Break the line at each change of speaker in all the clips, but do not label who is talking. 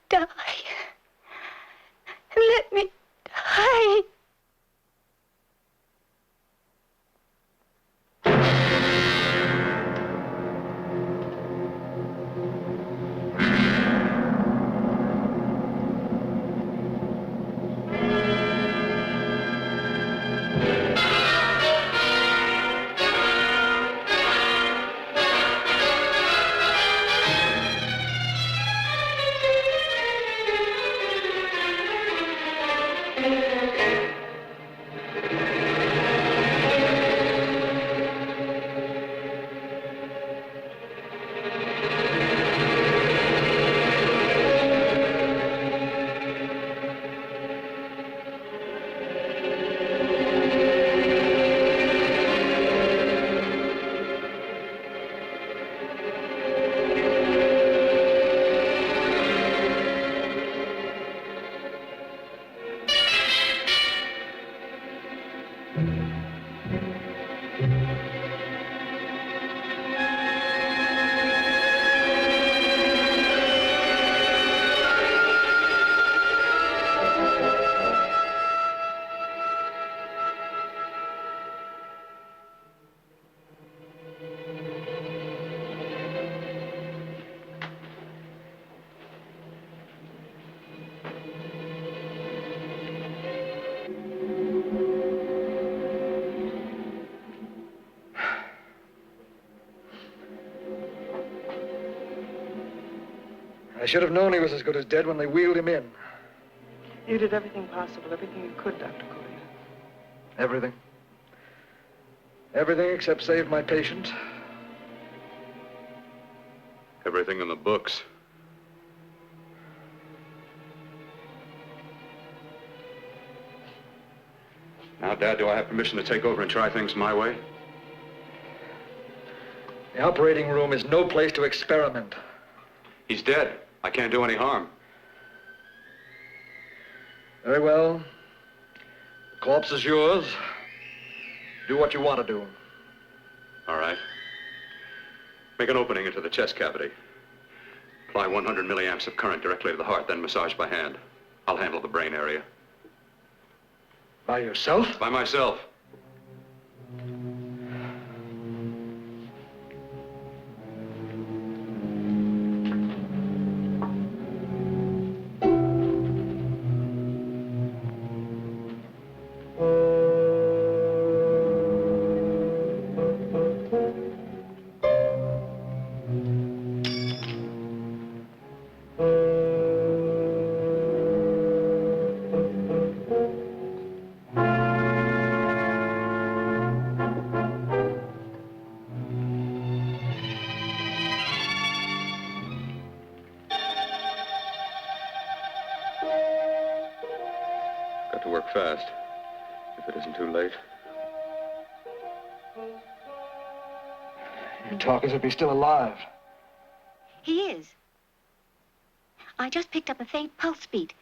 die. Let me die.
I should have known he was as good as dead when they wheeled him in.
You did everything possible, everything you could, Dr. Cortner.
Everything. Everything except save my patient.
Everything in the books. Now, Dad, do I have permission to take over and try things my way?
The operating room is no place to experiment.
He's dead. I can't do any harm.
Very well. The corpse is yours. Do what you want to do.
All right. Make an opening into the chest cavity. Apply 100 milliamps of current directly to the heart, then massage by hand. I'll handle the brain area.
By yourself?
By myself. Fast, if it isn't too late.
You talk as if he's still alive.
He is. I just picked up a faint pulse beat.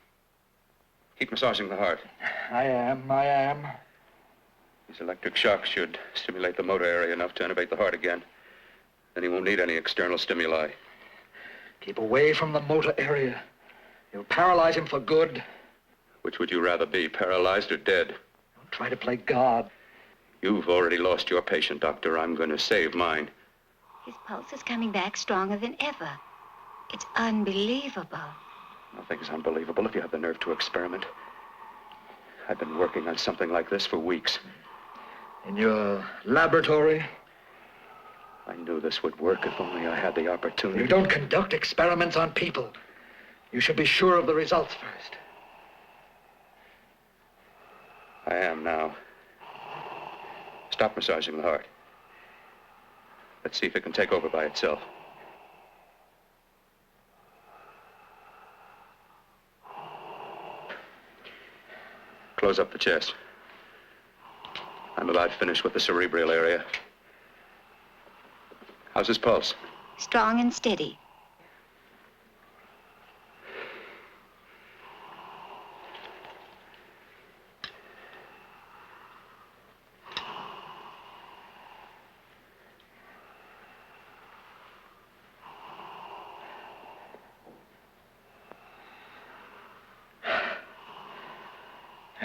Keep massaging the heart.
I am.
These electric shocks should stimulate the motor area enough to innervate the heart again. Then he won't need any external stimuli.
Keep away from the motor area. You'll paralyze him for good.
Which would you rather be, paralyzed or dead?
Don't try to play God.
You've already lost your patient, Doctor. I'm going to save mine.
His pulse is coming back stronger than ever. It's unbelievable.
Nothing's unbelievable if you have the nerve to experiment. I've been working on something like this for weeks.
In your laboratory?
I knew this would work if only I had the opportunity.
You don't conduct experiments on people. You should be sure of the results first.
I am now. Stop massaging the heart. Let's see if it can take over by itself. Close up the chest. I'm about finished with the cerebral area. How's his pulse?
Strong and steady.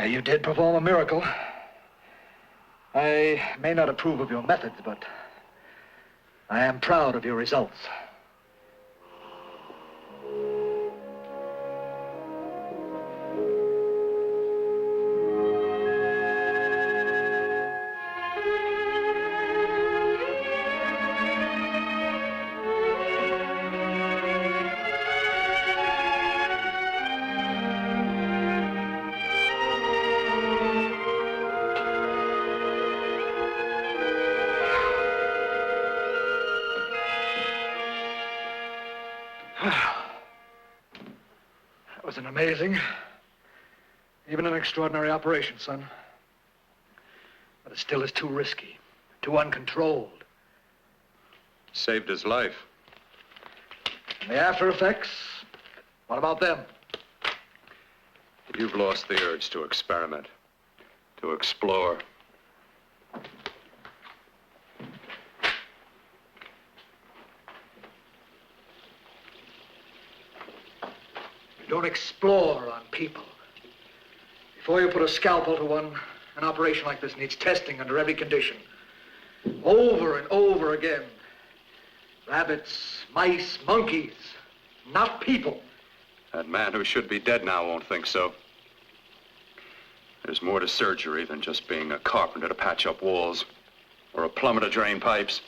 You did perform a miracle. I may not approve of your methods, but I am proud of your results. That was an amazing, even an extraordinary operation, son. But it still is too risky, too uncontrolled.
Saved his life.
And the after effects, what about them?
You've lost the urge to experiment, to explore.
You don't explore on people. Before you put a scalpel to one, an operation like this needs testing under every condition. Over and over again. Rabbits, mice, monkeys, not people.
That man who should be dead now won't think so. There's more to surgery than just being a carpenter to patch up walls or a plumber to drain pipes.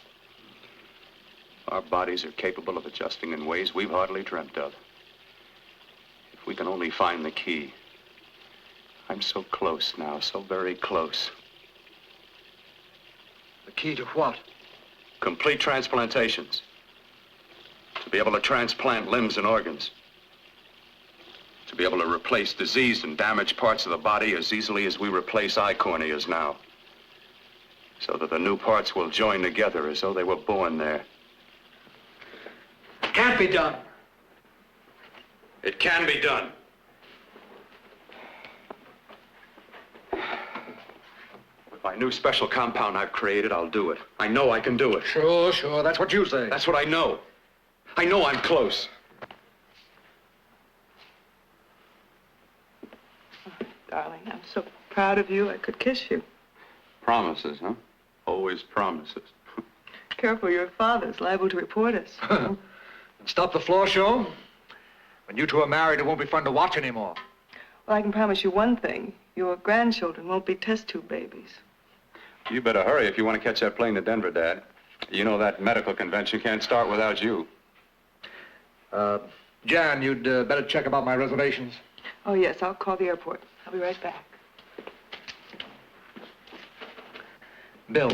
Our bodies are capable of adjusting in ways we've hardly dreamt of. If we can only find the key. I'm so close now, so very close.
The key to what?
Complete transplantations. To be able to transplant limbs and organs. To be able to replace diseased and damaged parts of the body as easily as we replace eye corneas now. So that the new parts will join together as though they were born there.
It can't be done.
It can be done. With my new special compound I've created, I'll do it. I know I can do it.
Sure, that's what you say.
That's what I know. I know I'm close.
Darling, I'm so proud of you, I could kiss you.
Promises, huh? Always promises.
Careful, your father's liable to report us.
And stop the floor show? When you two are married, it won't be fun to watch anymore.
Well, I can promise you one thing. Your grandchildren won't be test tube babies.
You better hurry if you want to catch that plane to Denver, Dad. You know that medical convention can't start without you.
Jan, you'd better check about my reservations.
Oh, yes, I'll call the airport. I'll be right back.
Bill,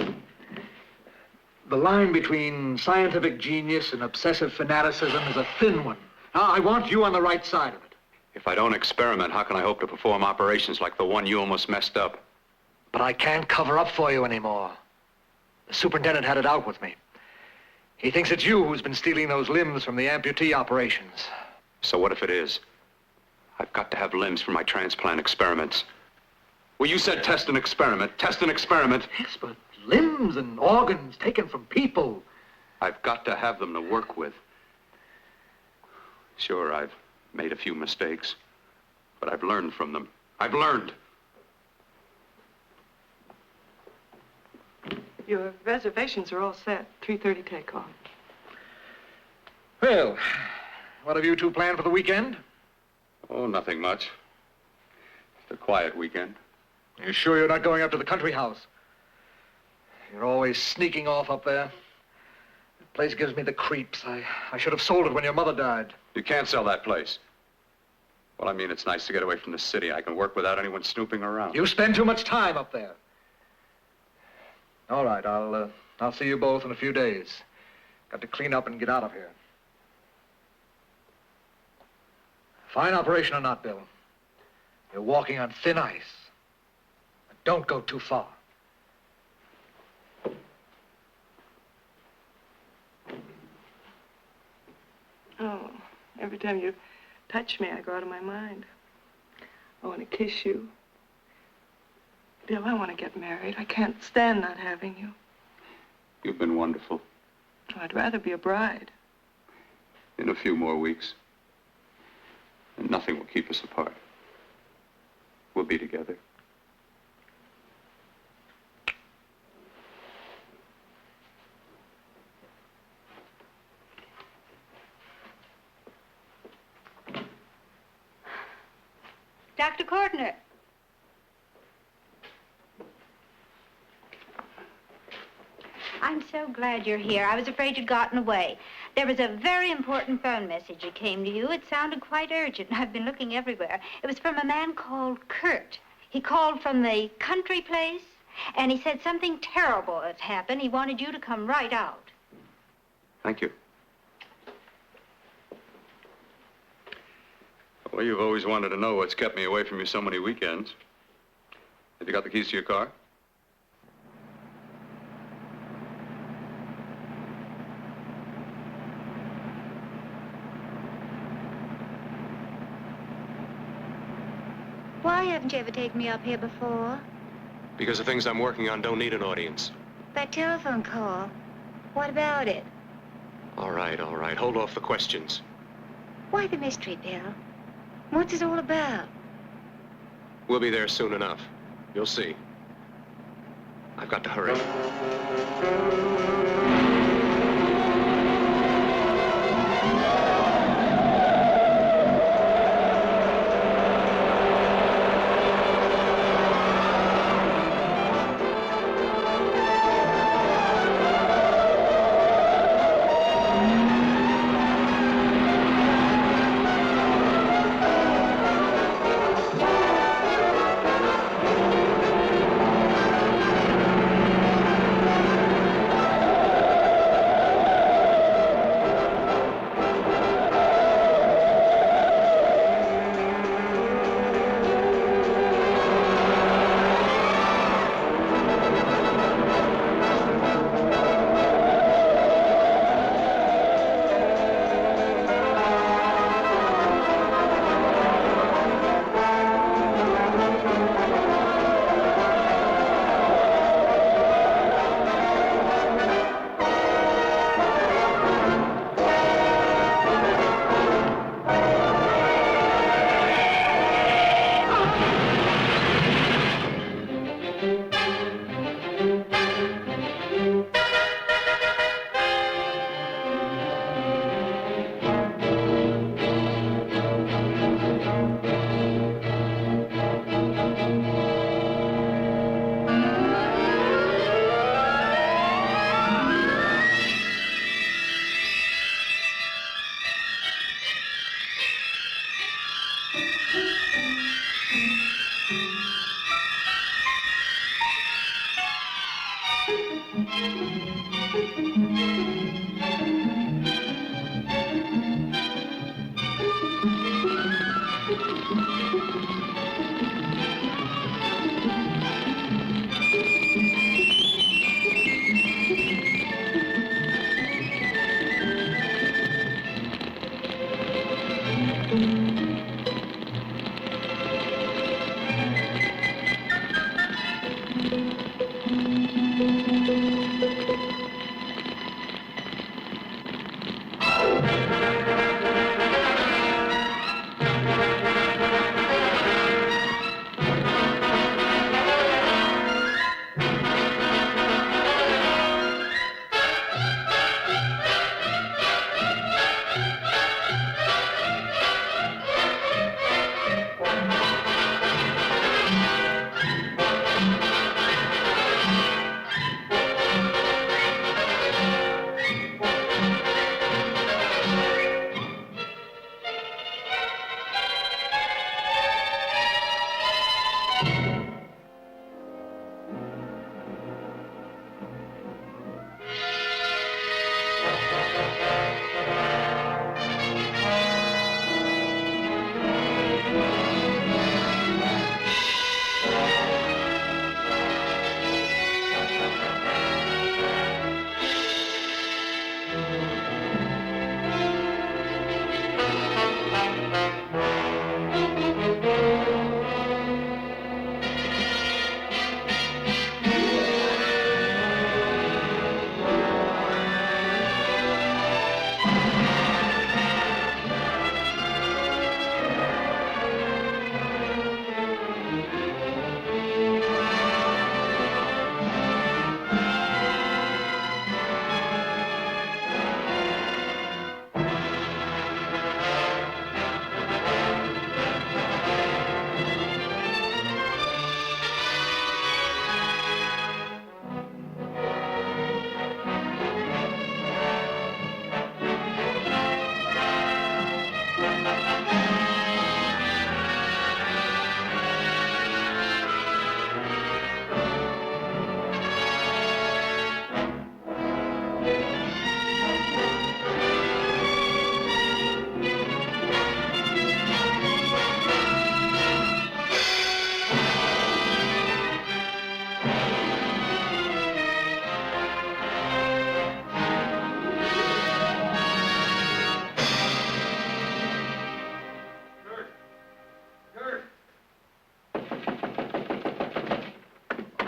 the line between scientific genius and obsessive fanaticism is a thin one. Now, I want you on the right side of it.
If I don't experiment, how can I hope to perform operations like the one you almost messed up?
But I can't cover up for you anymore. The superintendent had it out with me. He thinks it's you who's been stealing those limbs from the amputee operations.
So what if it is? I've got to have limbs for my transplant experiments. Well, you said test and experiment. Test and experiment.
Yes, but limbs and organs taken from people.
I've got to have them to work with. Sure, I've made a few mistakes, but I've learned from them. I've learned.
Your reservations are all set. 3:30 takeoff.
Well, what have you two planned for the weekend?
Oh, nothing much. It's a quiet weekend.
You sure you're not going up to the country house? You're always sneaking off up there. The place gives me the creeps. I should have sold it when your mother died.
You can't sell that place. Well, I mean, it's nice to get away from the city. I can work without anyone snooping around.
You spend too much time up there. All right, I'll see you both in a few days. Got to clean up and get out of here. Fine operation or not, Bill. You're walking on thin ice. But don't go too far.
Oh, every time you touch me, I go out of my mind. I want to kiss you. Bill, I want to get married. I can't stand not having you.
You've been wonderful.
Oh, I'd rather be a bride.
In a few more weeks. And nothing will keep us apart. We'll be together.
Dr. Cortner. I'm so glad you're here. I was afraid you'd gotten away. There was a very important phone message that came to you. It sounded quite urgent. I've been looking everywhere. It was from a man called Kurt. He called from the country place, and he said something terrible has happened. He wanted you to come right out.
Thank you. Well, you've always wanted to know what's kept me away from you so many weekends. Have you got the keys to your car?
Why haven't you ever taken me up here before?
Because the things I'm working on don't need an audience.
That telephone call. What about it?
All right, all right. Hold off the questions.
Why the mystery, Bill? What's it all about?
We'll be there soon enough. You'll see. I've got to hurry.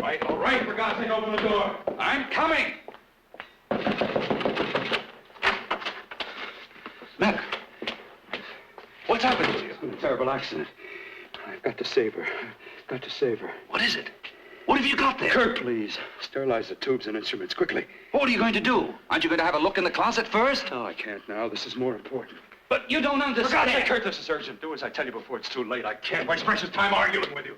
All right, for God's sake, open the door.
I'm coming! Mac, what's happened to you?
It's been a terrible accident. I've got to save her. Got to save her.
What is it? What have you got there?
Kurt, please. Sterilize the tubes and instruments, quickly.
What are you going to do? Aren't you going to have a look in the closet first?
No, I can't now. This is more important.
But you don't understand.
For God's sake, Kurt, this is urgent. Do as I tell you before it's too late. I can't waste precious time arguing with you.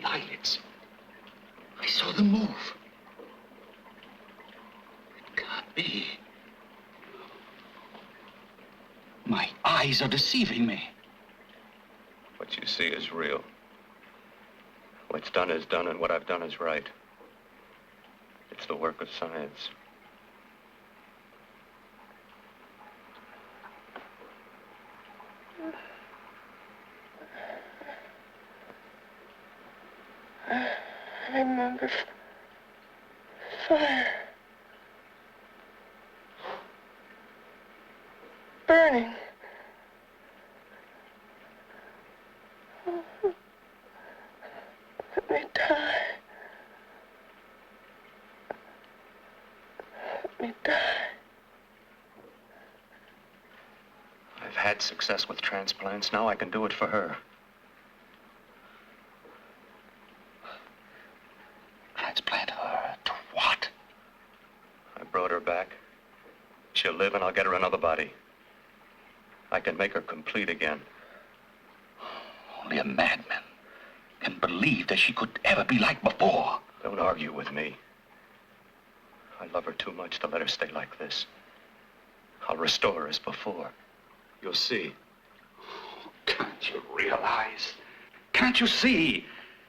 Eyelids. I saw them move. It can't be. My eyes are deceiving me.
What you see is real. What's done is done, and what I've done is right. It's the work of science.
I remember fire. Burning. Let me die. Let me die.
I've had success with transplants. Now I can do it for her.
Transplant her to what?
I brought her back. She'll live, and I'll get her another body. I can make her complete again.
Only a madman can believe that she could ever be like before.
Don't argue with me. I love her too much to let her stay like this. I'll restore her as before. You'll see.
Can't you realize? Can't you see?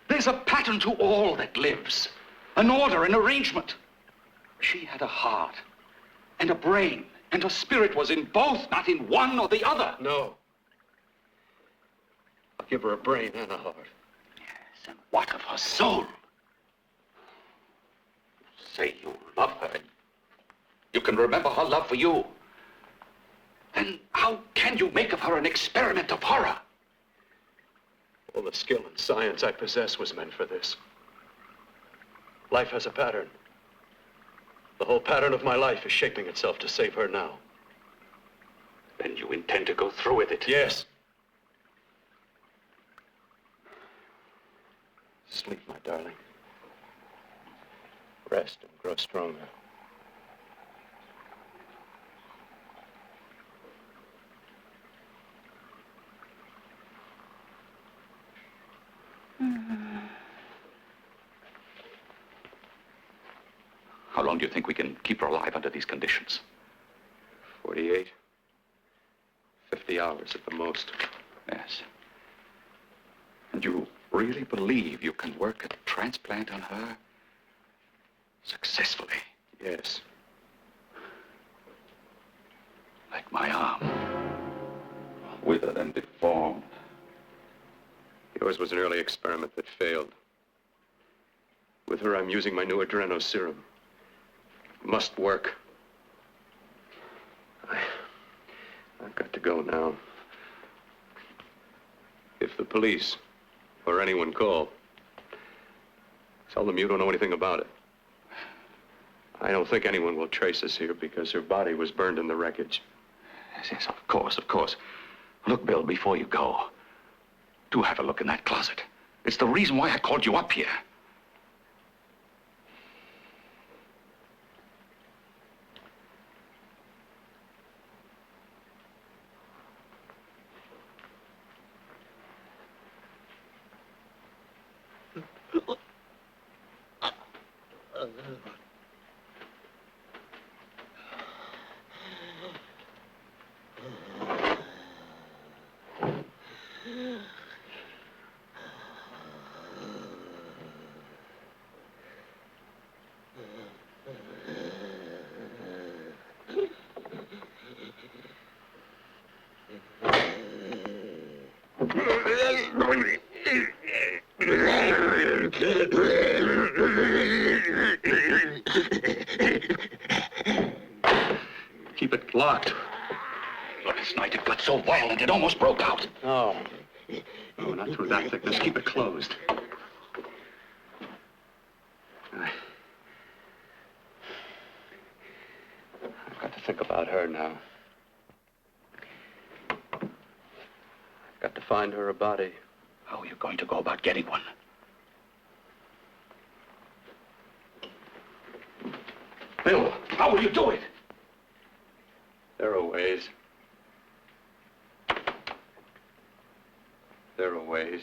There's a pattern to all that lives. An order, an arrangement. She had a heart and a brain, and her spirit was in both, not in one or the other.
No. I'll give her a brain and a heart.
Yes, and what of her soul? You say you love her. You can remember her love for you. Then how can you make of her an experiment of horror?
All the skill and science I possess was meant for this. Life has a pattern. The whole pattern of my life is shaping itself to save her now.
Then you intend to go through with it?
Yes. Sleep, my darling. Rest and grow stronger.
How long do you think we can keep her alive under these conditions?
48. 50 hours at the most.
Yes. And you really believe you can work a transplant on her successfully?
Yes.
Like my arm. Withered and deformed.
Yours was an early experiment that failed. With her, I'm using my new adreno serum. Must work. I've got to go now. If the police or anyone call, tell them you don't know anything about it. I don't think anyone will trace us here because her body was burned in the wreckage.
Yes, yes, of course, of course. Look, Bill, before you go, do have a look in that closet. It's the reason why I called you up here.
Keep it locked.
Last night it got so violent it almost broke out.
Oh. Oh, not through that thickness. Keep it closed. I've got to think about her now. I've got to find her a body.
How are you going to go about getting one? Bill, how will you do it?
There are ways. There are ways.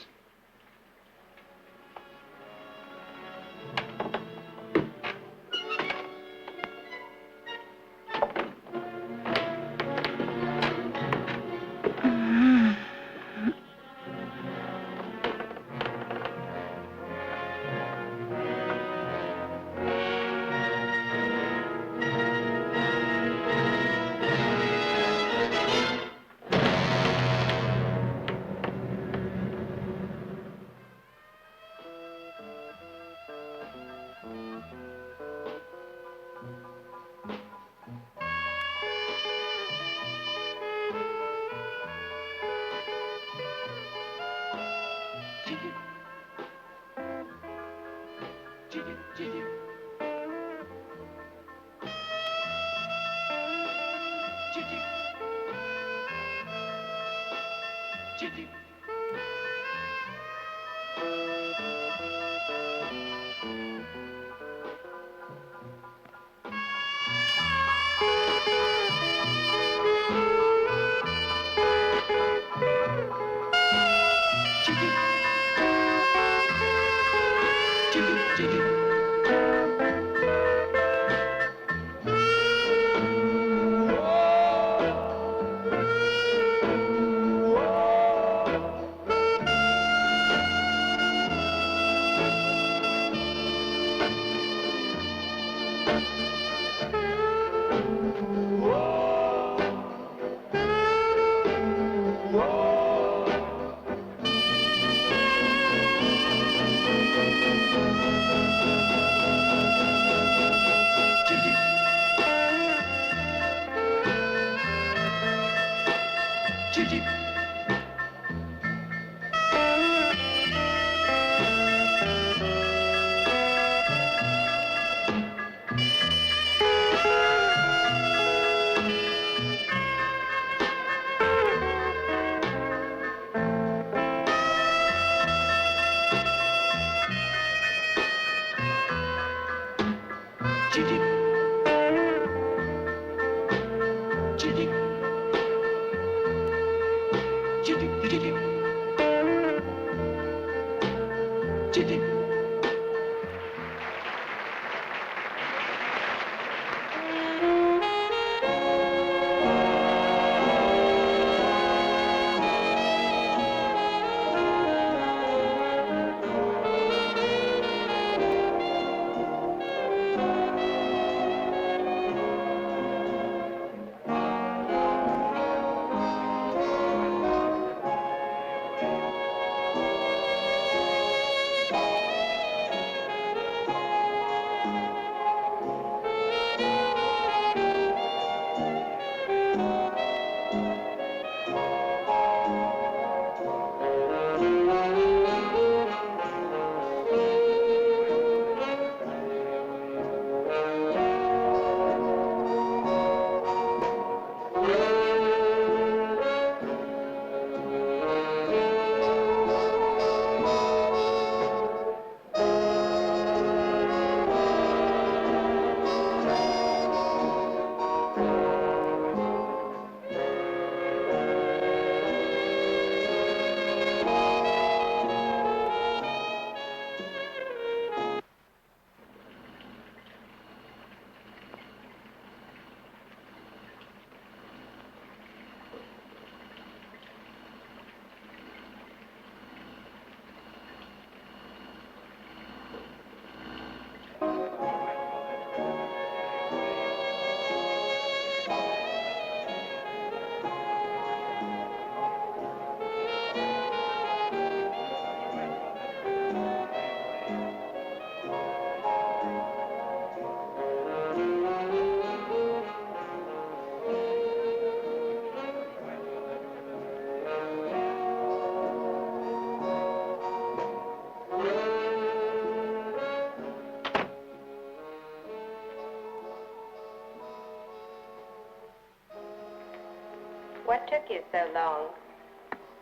What took you so long?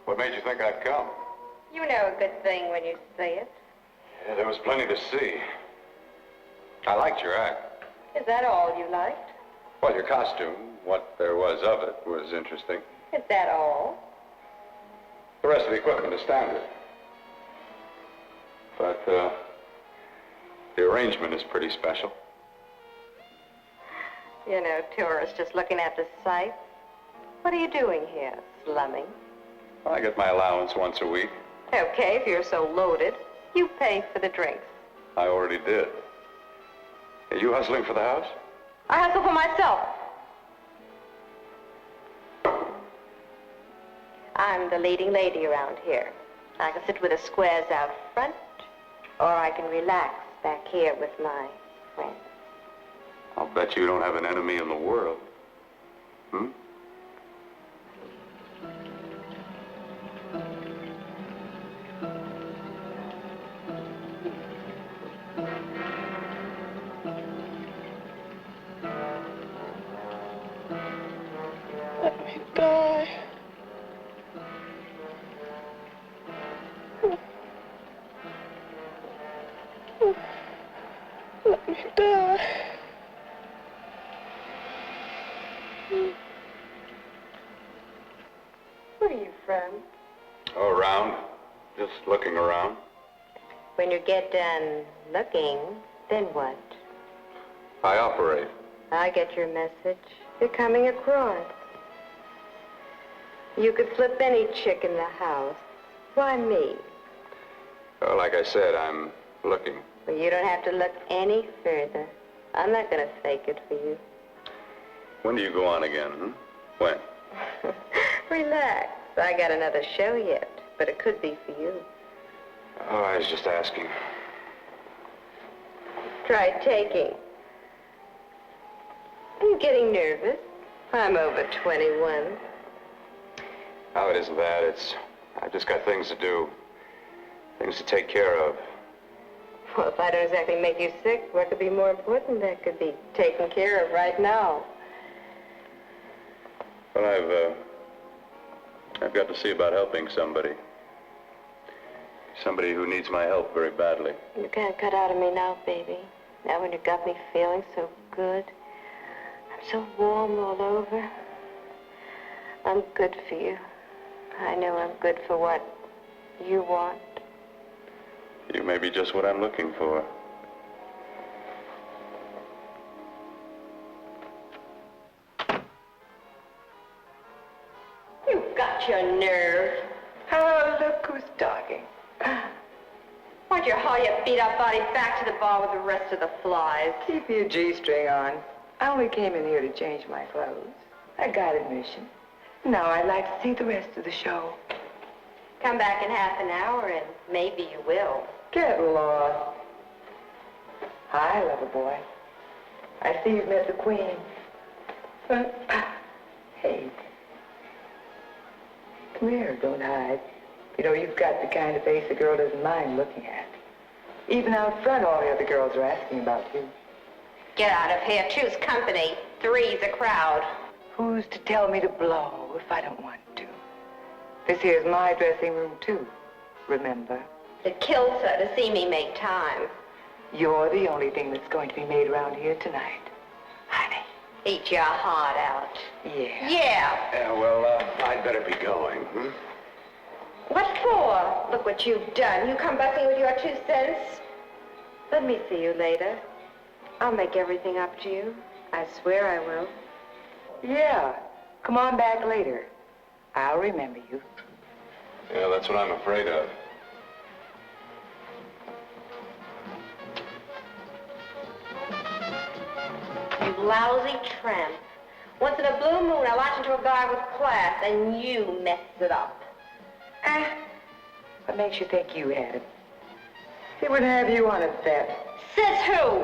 What made you think I'd come?
You know a good thing when you see it.
Yeah, there was plenty to see. I liked your act.
Is that all you liked?
Well, your costume, what there was of it, was interesting.
Is that all?
The rest of the equipment is standard. But, the arrangement is pretty special.
You know, tourists just looking at the sights. What are you doing here? Slumming?
I get my allowance once a week.
Okay, if you're so loaded, you pay for the drinks.
I already did. Are you hustling for the house?
I hustle for myself. I'm the leading lady around here. I can sit with the squares out front, or I can relax back here with my friends.
I'll bet you don't have an enemy in the world. Hmm?
Let me die. Let me die.
Where are you from?
Oh, around. Just looking around.
When you get done looking, then what?
I operate.
I get your message. You're coming across. You could flip any chick in the house. Why me?
Well, like I said, I'm looking.
Well, you don't have to look any further. I'm not going to fake it for you.
When do you go on again, hmm? When?
Relax. I got another show yet, but it could be for you.
Oh, I was just asking.
Try taking. Are you getting nervous? I'm over 21.
Oh, it isn't that. I've just got things to do. Things to take care of.
Well, if I don't exactly make you sick, what could be more important that could be taken care of right now?
Well, I've got to see about helping somebody. Somebody who needs my help very badly.
You can't cut out of me now, baby. Now when you got me feeling so good. I'm so warm all over. I'm good for you. I know I'm good for what you want.
You may be just what I'm looking for.
You've got your nerve.
Oh, look who's talking.
Why'd you haul your beat-up body back to the bar with the rest of the flies?
Keep your G-string on. I only came in here to change my clothes. I got admission. Now I'd like to see the rest of the show.
Come back in half an hour and maybe you will.
Get lost. Hi, lover boy. I see you've met the queen. Hey. Come here, don't hide. You know, you've got the kind of face a girl doesn't mind looking at. Even out front, all the other girls are asking about you.
Get out of here. Choose company. Three's a crowd.
Who's to tell me to blow if I don't want to? This here's my dressing room, too. Remember?
It kills her to see me make time.
You're the only thing that's going to be made around here tonight. Honey.
Eat your heart out.
Yeah.
Yeah.
Yeah, well, I'd better be going, hmm?
What for? Look what you've done. You come busting with your 2 cents. Let me see you later. I'll make everything up to you. I swear I will.
Yeah. Come on back later. I'll remember you.
Yeah, that's what I'm afraid of.
You lousy tramp. Once in a blue moon, I latch into a guy with class, and you mess it up.
What makes you think you had it? He would have you on a bet.
Says who?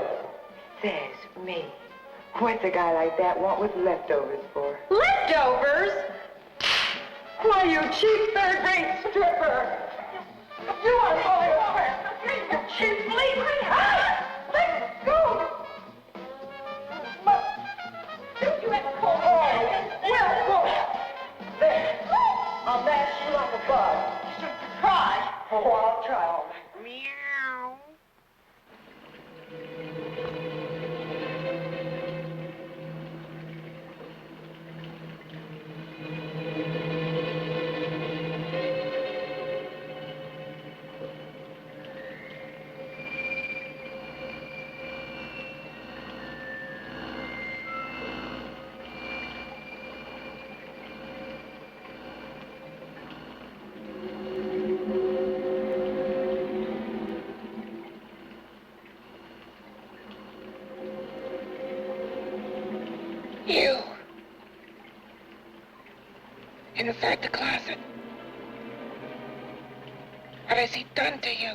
Says me. What's a guy like that want with leftovers for?
Leftovers?
Why, you cheap third-rate stripper! You are going over! You cheap bleeding! Let go! Don't you ever call me that. Well,
You. Inside the closet. What has he done to you?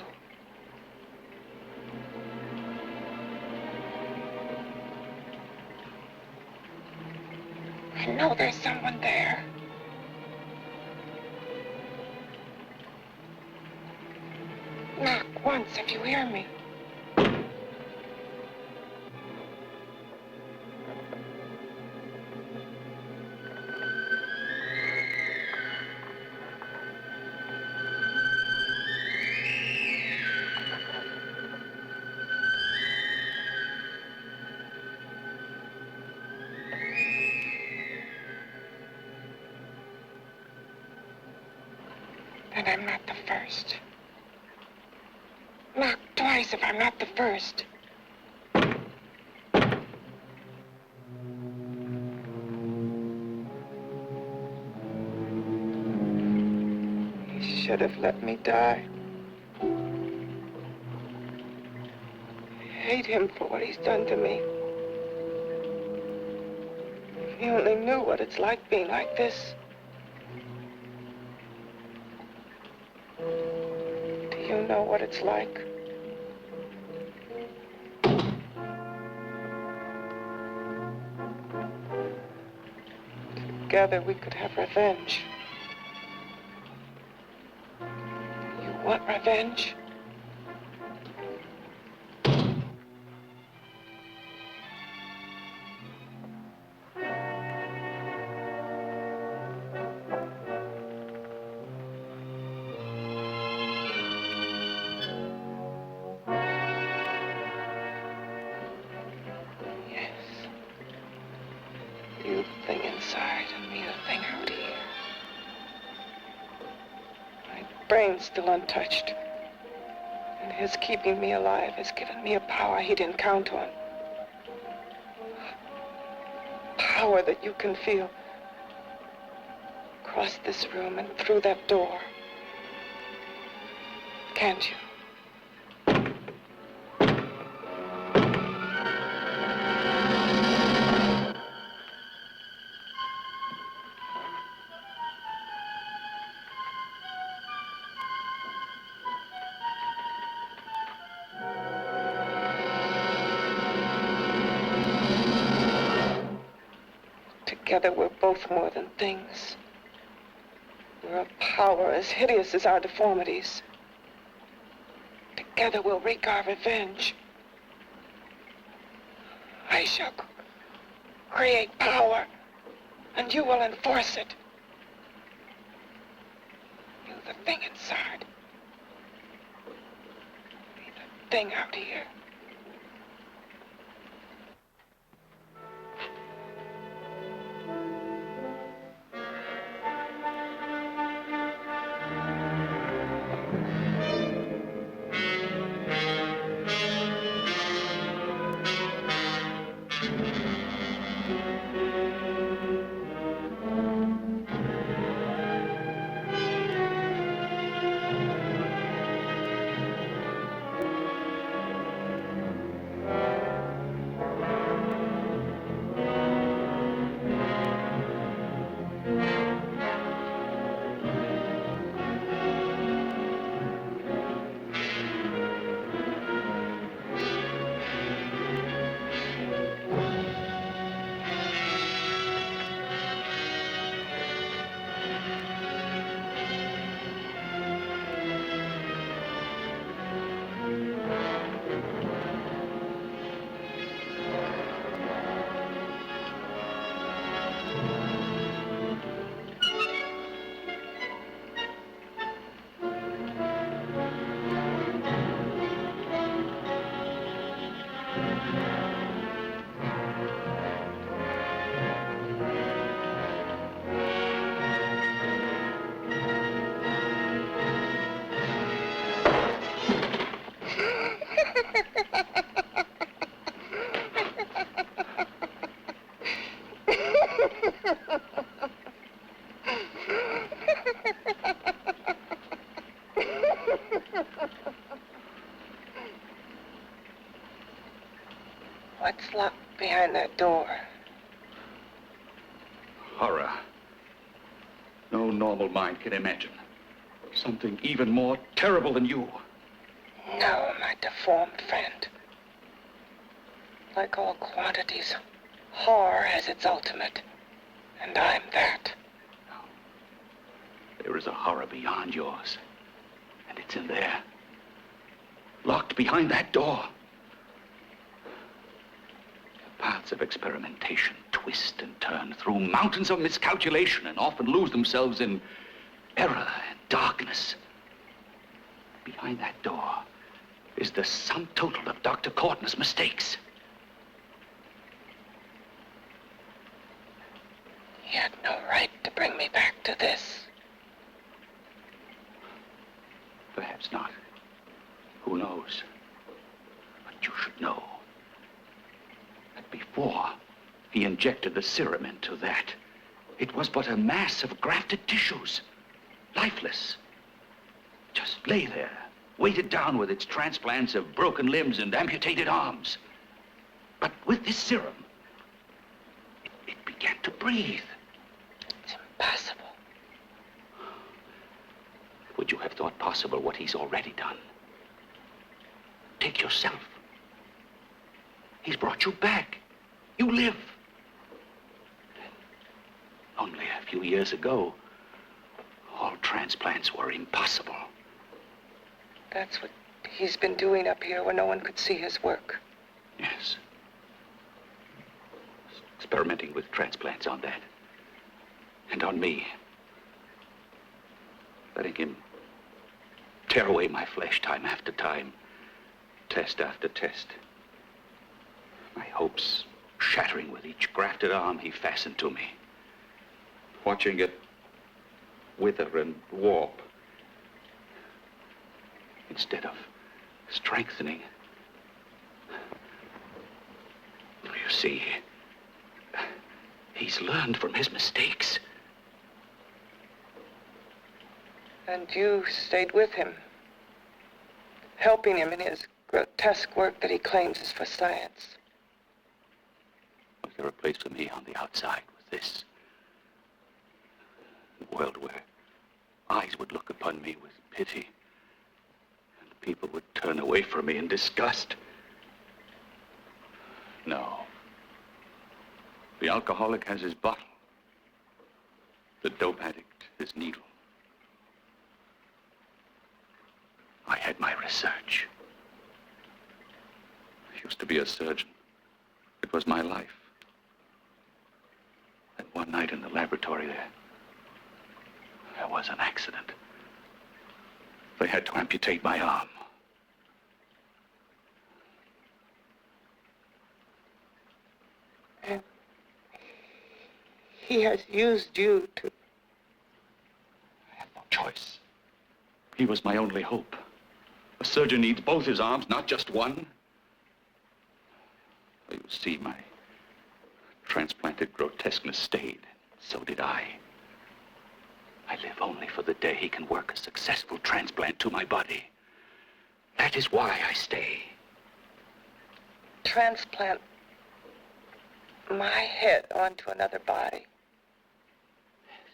I know there's someone there. Knock once if you hear me. And I'm not the first. Knock twice if I'm not the first. He should have let me die. I hate him for what he's done to me. If he only knew what it's like being like this. You know what it's like. Together we could have revenge. You want revenge? You the thing inside and me the thing out here. My brain's still untouched. And his keeping me alive has given me a power he didn't count on. Power that you can feel across this room and through that door. Can't you? Together we're both more than things. We're a power as hideous as our deformities. Together we'll wreak our revenge. I shall create power, and you will enforce it. You the thing inside. Me the thing out here. What's locked behind that door?
horror no normal mind can imagine. Something even more terrible than you.
No, my deformed friend. Like all quantities, horror has its ultimate. And I'm that.
There is a horror beyond yours. And it's in there. Locked behind that door. The paths of experimentation twist and turn through mountains of miscalculation and often lose themselves in error and darkness. Behind that door is the sum total of Dr. Cortner's mistakes.
He had no right to bring me back to this.
Perhaps not. Who knows? But you should know that before he injected the serum into that, it was but a mass of grafted tissues, lifeless. Just lay there, weighted down with its transplants of broken limbs and amputated arms. But with this serum, it began to breathe.
It's impossible.
Would you have thought possible what he's already done? Take yourself. He's brought you back. You live. Only a few years ago, all transplants were impossible.
That's what he's been doing up here where no one could see his work.
Yes. Experimenting with transplants on that. And on me. Letting him tear away my flesh time after time, test after test. My hopes shattering with each grafted arm he fastened to me. Watching it wither and warp instead of strengthening. You see, he's learned from his mistakes.
And you stayed with him, helping him in his grotesque work that he claims is for science.
Was there a place for me on the outside with this? A world where eyes would look upon me with pity, and people would turn away from me in disgust? No. The alcoholic has his bottle. The dope addict his needle. I had my research. I used to be a surgeon. It was my life. And one night in the laboratory there was an accident. They had to amputate my arm.
And he has used you to...
I had no choice. He was my only hope. A surgeon needs both his arms, not just one. You see, my transplanted grotesqueness stayed. So did I. I live only for the day he can work a successful transplant to my body. That is why I stay.
Transplant my head onto another body.
Yes.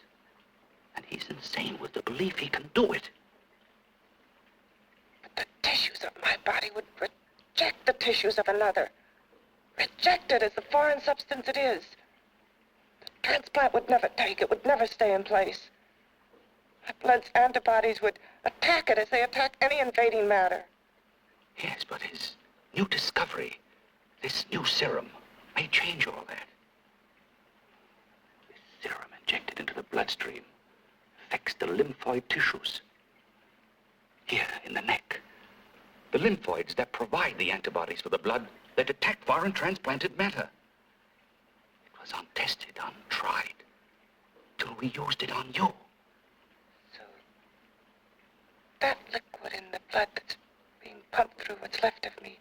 And he's insane with the belief he can do it.
But the tissues of my body would reject the tissues of another. Reject it as the foreign substance it is. The transplant would never take it, would never stay in place. My blood's antibodies would attack it as they attack any invading matter.
Yes, but his new discovery, this new serum, may change all that. This serum injected into the bloodstream affects the lymphoid tissues. Here in the neck. The lymphoids that provide the antibodies for the blood that attack foreign transplanted matter. It was untested, untried, till we used it on you.
So that liquid in the blood that's being pumped through what's left of me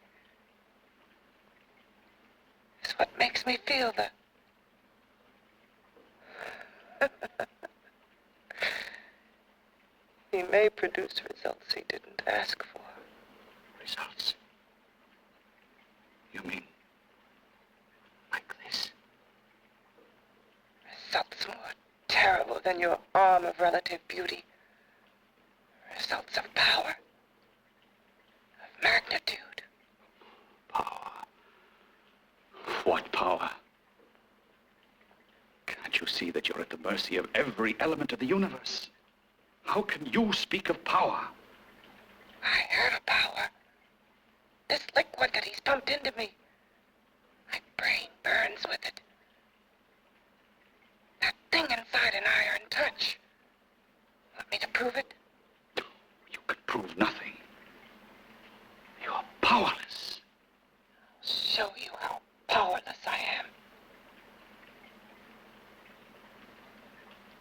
is what makes me feel the... He may produce results he didn't ask for.
Results? You mean like this?
Results more than your arm of relative beauty. Results of power, of magnitude.
Power. What power? Can't you see that you're at the mercy of every element of the universe? How can you speak of power?
I have power. This liquid that he's pumped into me. My brain burns with it. That thing inside an iron touch. Want me to prove it?
You could prove nothing. You're powerless.
I'll show you how powerless I am.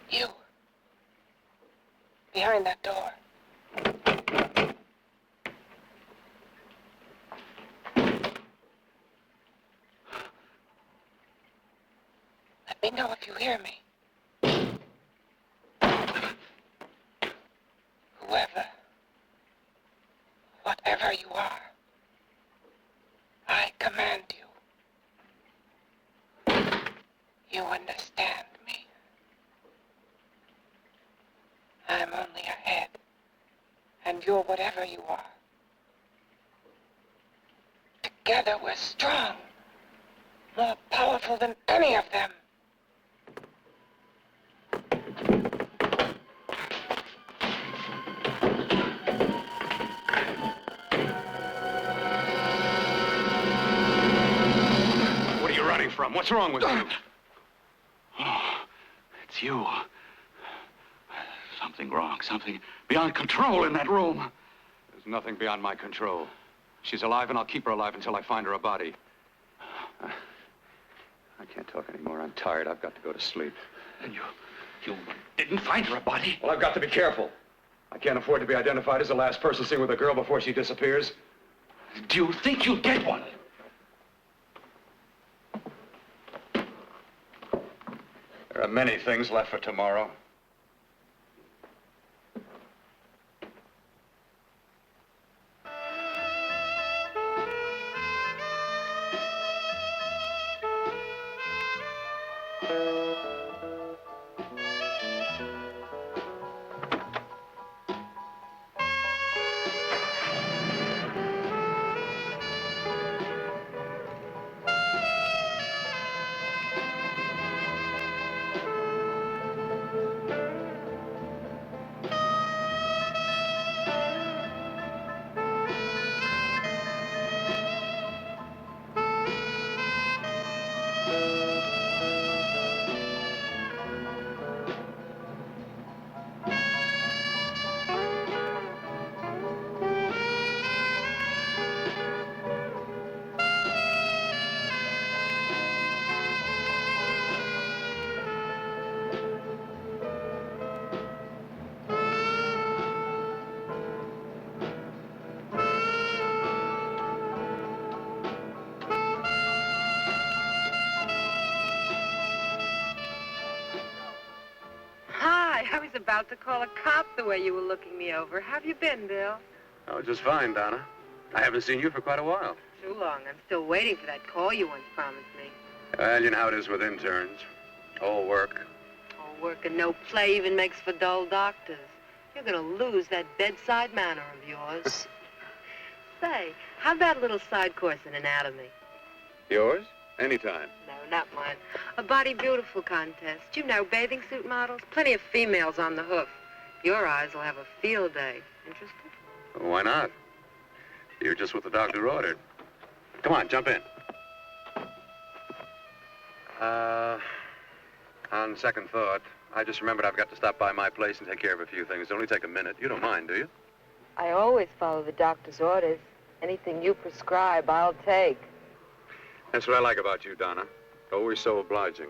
You. Behind that door. Let me know if you hear me. Whoever, whatever you are, I command you. You understand me. I'm only a head, and you're whatever you are. Together we're strong, more powerful than any of them.
What are you running from? What's wrong with you?
Oh, it's you. Something wrong, something beyond control in that room.
There's nothing beyond my control. She's alive, and I'll keep her alive until I find her a body. I can't talk anymore. I'm tired. I've got to go to sleep.
And you didn't find her a body?
Well, I've got to be careful. I can't afford to be identified as the last person seen with a girl before she disappears.
Do you think you'll get one?
There are many things left for tomorrow.
I was about to call a cop the way you were looking me over. How have you been, Bill?
Oh, just fine, Donna. I haven't seen you for quite a while.
Too long. I'm still waiting for that call you once promised me.
Well, you know how it is with interns. All work.
All work and no play even makes for dull doctors. You're going to lose that bedside manner of yours. Say, how about a little side course in anatomy?
Yours? Anytime.
No, not mine. A body beautiful contest. You know, bathing suit models. Plenty of females on the hoof. Your eyes will have a field day. Interested?
Well, why not? You're just what the doctor ordered. Come on, jump in. On second thought, I just remembered I've got to stop by my place and take care of a few things. It'll only take a minute. You don't mind, do you?
I always follow the doctor's orders. Anything you prescribe, I'll take.
That's what I like about you, Donna. Always so obliging.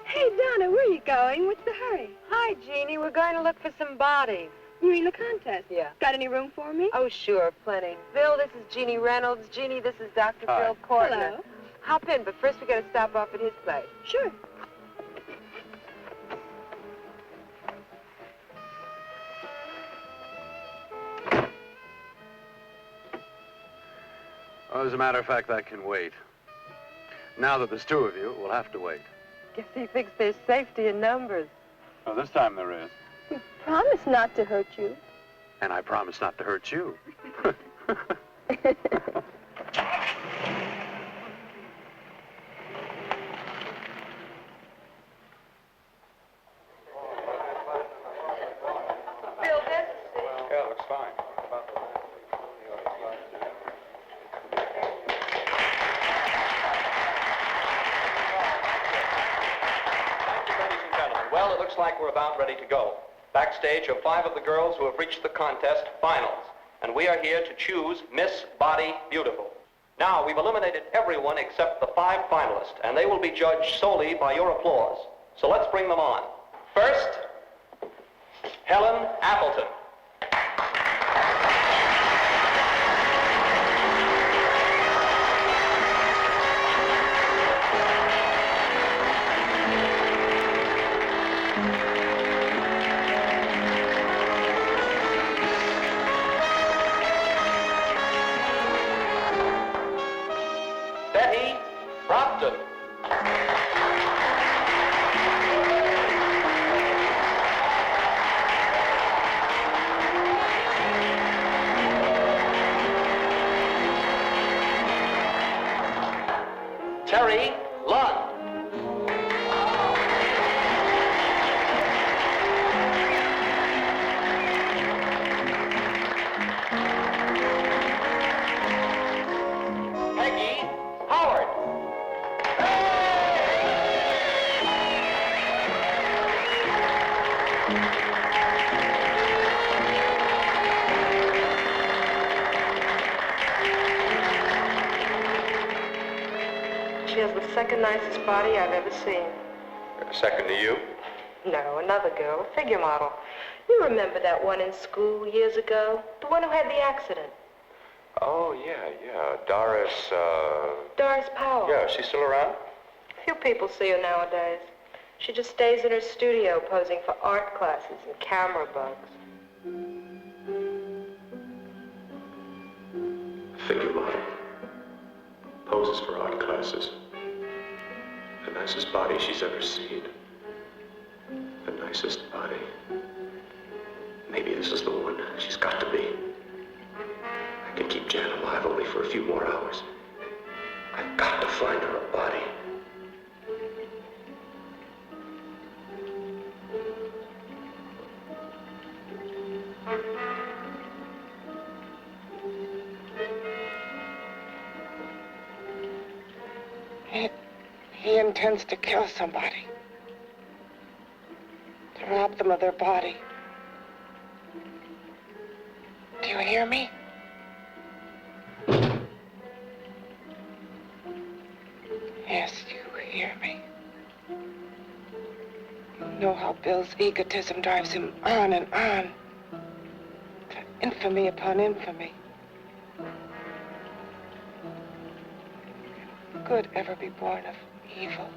Hey, Donna, where are you going? What's the hurry?
Hi, Jeannie. We're going to look for some bodies.
You mean the contest?
Yeah.
Got any room for me?
Oh, sure, plenty. Bill, this is Jeannie Reynolds. Jeannie, this is Dr.
Hi.
Bill Cortner.
Hello.
Hop in, but first we got to stop off at his place.
Sure.
Well, as a matter of fact, that can wait. Now that there's two of you, we'll have to wait.
Guess he thinks there's safety in numbers.
Well, this time there is.
We promise not to hurt you.
And I promise not to hurt you.
Yeah, looks fine.
Ladies and gentlemen, well, it looks like we're about ready to go. Backstage are 5 of the girls who have reached the contest finals, and we are here to choose Miss Body Beautiful. Now, we've eliminated everyone except the 5 finalists, and they will be judged solely by your applause. So let's bring them on. First, Helen Appleton. Betty Brockton. Terry Lund. Peggy Howard.
She has the second nicest body I've ever seen.
Second to you?
No, another girl, a figure model. You remember that one in school years ago? The one who had the accident.
Oh, yeah. Doris,
Doris Powell.
Yeah, she's still around?
Few people see her nowadays. She just stays in her studio posing for art classes and camera bugs.
Figure model. Poses for art classes. The nicest body she's ever seen. The nicest body. Maybe this is the one. She's got to be. I can keep Jan alive only for a few more hours. I've got to find her a body.
He intends to kill somebody. To rob them of their body. Do you hear me? Yes, you hear me. You know how Bill's egotism drives him on and on. To infamy upon infamy. Can good ever be born of evil?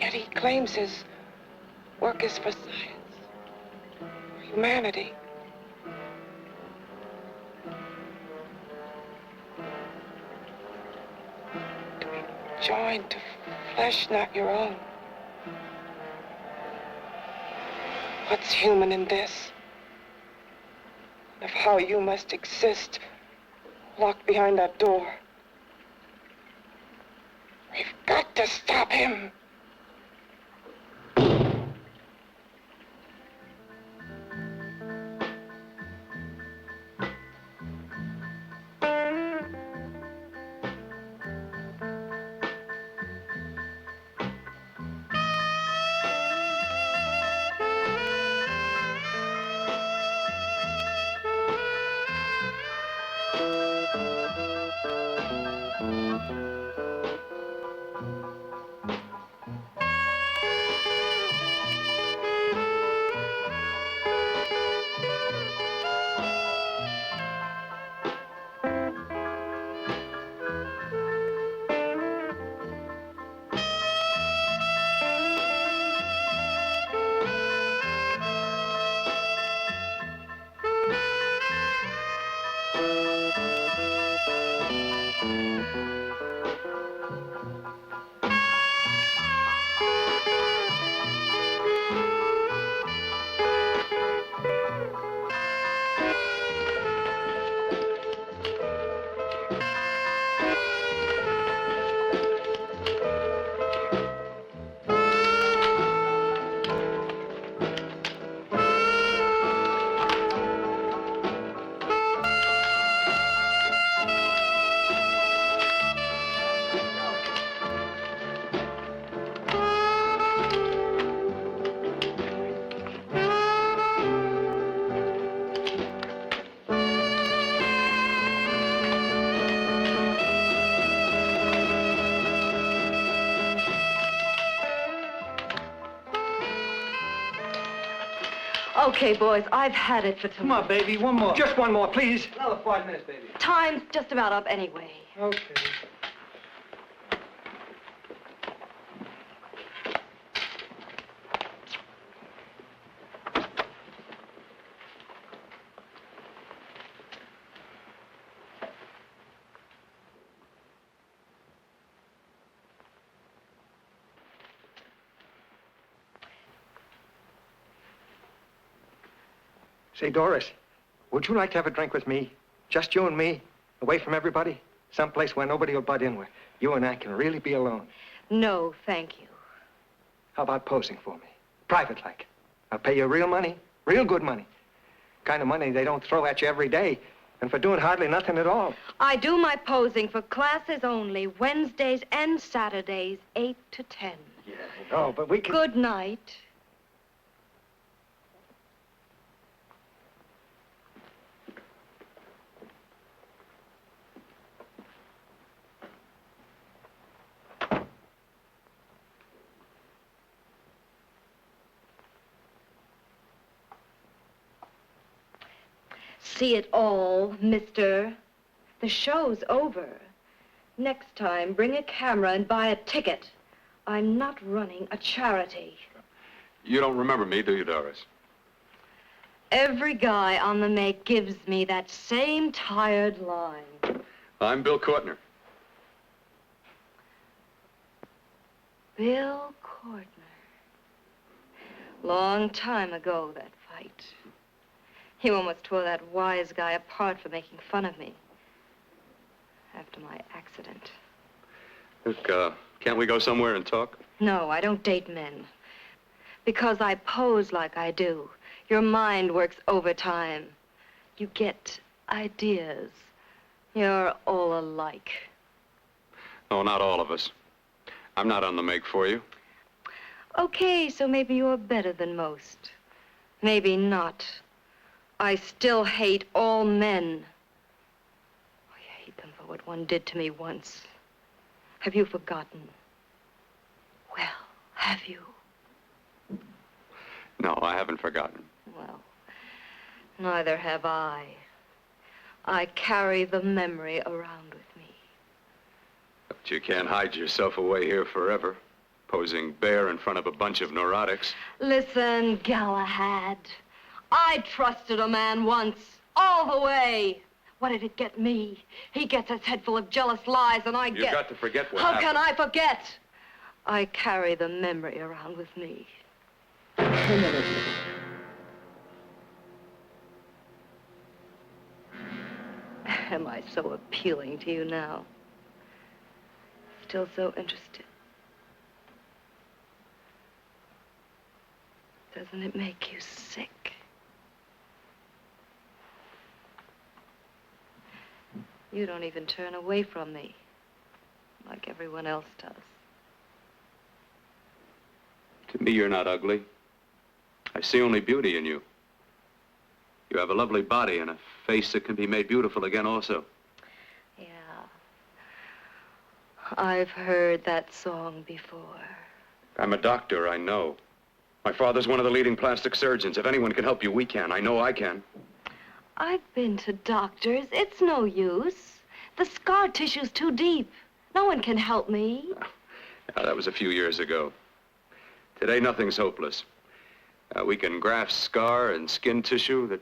Yet he claims his work is for science, for humanity. To be joined to flesh not your own. What's human in this? Of how you must exist, locked behind that door. We've got to stop him.
Okay, boys, I've had it for tonight.
Come on, baby, one more. Just one more, please. Another 5 minutes, baby.
Time's just about up anyway.
Okay. Say, Doris, would you like to have a drink with me? Just you and me, away from everybody? Someplace where nobody will butt in, where you and I can really be alone.
No, thank you.
How about posing for me? Private like. I'll pay you real money, real good money. Kind of money they don't throw at you every day, and for doing hardly nothing at all.
I do my posing for classes only, Wednesdays and Saturdays, 8 to 10.
Yeah, I know, but we can...
Good night. See it all, mister. The show's over. Next time, bring a camera and buy a ticket. I'm not running a charity.
You don't remember me, do you, Doris?
Every guy on the make gives me that same tired line.
I'm Bill Cortner.
Bill Cortner. Long time ago, that fight. You almost tore that wise guy apart for making fun of me. After my accident.
Look, can't we go somewhere and talk?
No, I don't date men. Because I pose like I do. Your mind works overtime. You get ideas. You're all alike.
Oh, not all of us. I'm not on the make for you.
Okay, so maybe you're better than most. Maybe not. I still hate all men. I hate them for what one did to me once. Have you forgotten? Well, have you?
No, I haven't forgotten.
Well, neither have I. I carry the memory around with me.
But you can't hide yourself away here forever, posing bare in front of a bunch of neurotics.
Listen, Galahad. I trusted a man once, all the way. What did it get me? He gets his head full of jealous lies, and I get...
You've got to forget what
How
happened.
can I forget? I carry the memory around with me. Am I so appealing to you now? Still so interested? Doesn't it make you sick? You don't even turn away from me, like everyone else does.
To me, you're not ugly. I see only beauty in you. You have a lovely body and a face that can be made beautiful again also.
Yeah. I've heard that song before.
I'm a doctor, I know. My father's one of the leading plastic surgeons. If anyone can help you, we can. I know I can.
I've been to doctors. It's no use. The scar tissue's too deep. No one can help me.
Yeah, that was a few years ago. Today, nothing's hopeless. We can graft scar and skin tissue that...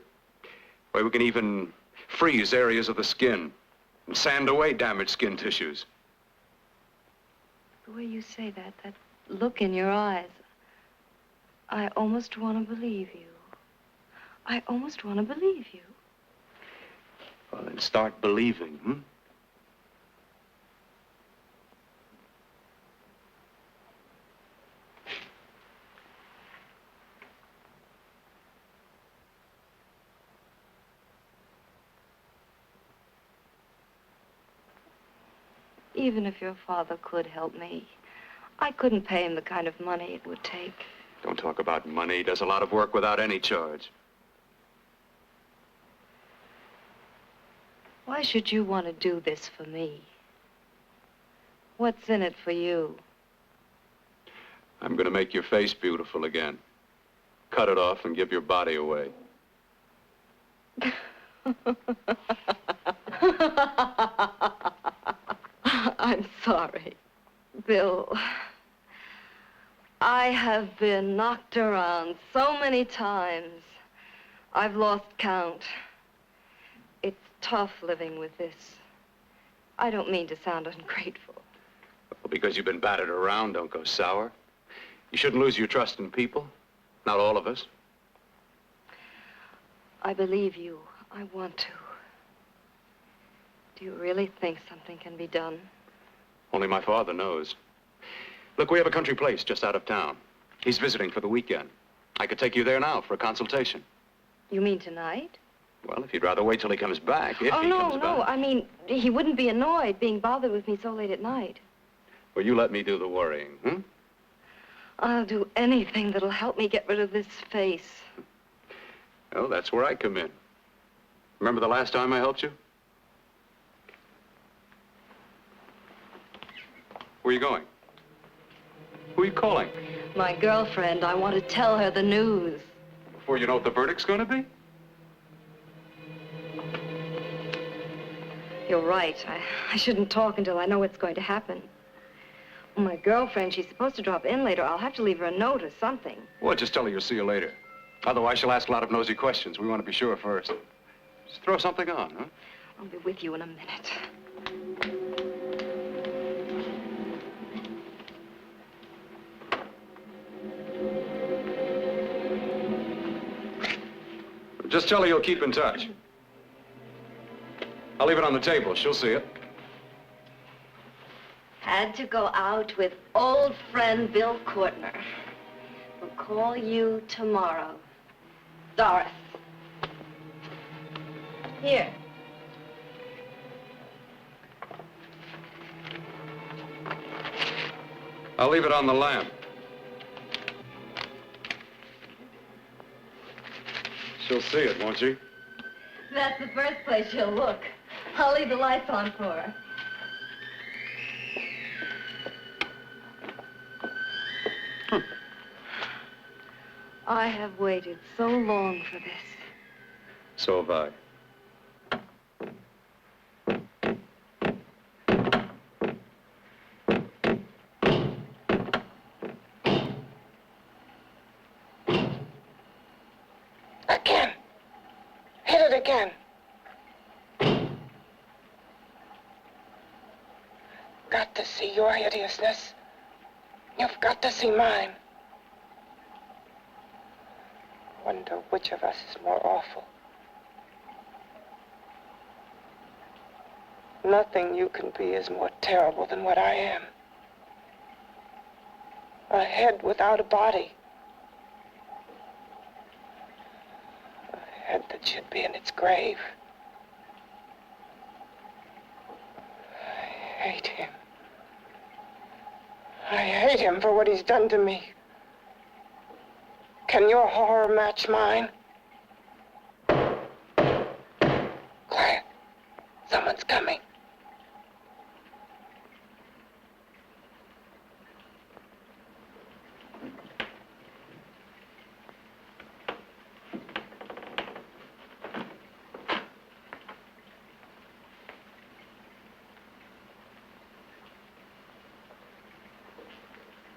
Well, we can even freeze areas of the skin and sand away damaged skin tissues.
The way you say that look in your eyes, I almost want to believe you. I almost want to believe you.
Well, then start believing, hmm?
Even if your father could help me, I couldn't pay him the kind of money it would take.
Don't talk about money. He does a lot of work without any charge.
Why should you want to do this for me? What's in it for you?
I'm going to make your face beautiful again. cut it off and give your body away.
I'm sorry, Bill. I have been knocked around so many times. I've lost count. It's tough living with this. I don't mean to sound ungrateful.
Well, because you've been battered around, don't go sour. You shouldn't lose your trust in people. Not all of us.
I believe you. I want to. Do you really think something can be done?
Only my father knows. Look, we have a country place just out of town. He's visiting for the weekend. I could take you there now for a consultation.
You mean tonight?
Well, if you'd rather wait till he comes back, if he comes back.
No. I mean, he wouldn't be annoyed being bothered with me so late at night.
Well, you let me do the worrying, hmm?
I'll do anything that'll help me get rid of this face.
Well, that's where I come in. Remember the last time I helped you? Where are you going? Who are you calling?
My girlfriend. I want to tell her the news.
Before you know what the verdict's going to be?
You're right. I shouldn't talk until I know what's going to happen. My girlfriend, she's supposed to drop in later. I'll have to leave her a note or something.
Well, just tell her you'll see you later. Otherwise, she'll ask a lot of nosy questions. We want to be sure first. Just throw something on, huh?
I'll be with you in a minute.
Just tell her you'll keep in touch. I'll leave it on the table. She'll see it.
Had to go out with old friend Bill Cortner. We'll call you tomorrow. Doris. Here.
I'll leave it on the lamp. She'll see it, won't she?
That's the first place she'll look. I'll leave the lights on for her. I have waited so long for this.
So have I.
Again. Hit it again. Got to see your hideousness. You've got to see mine. Wonder which of us is more awful. Nothing you can be is more terrible than what I am. A head without a body. A head that should be in its grave. I hate him. I hate him for what he's done to me. Can your horror match mine? Quiet. Someone's coming.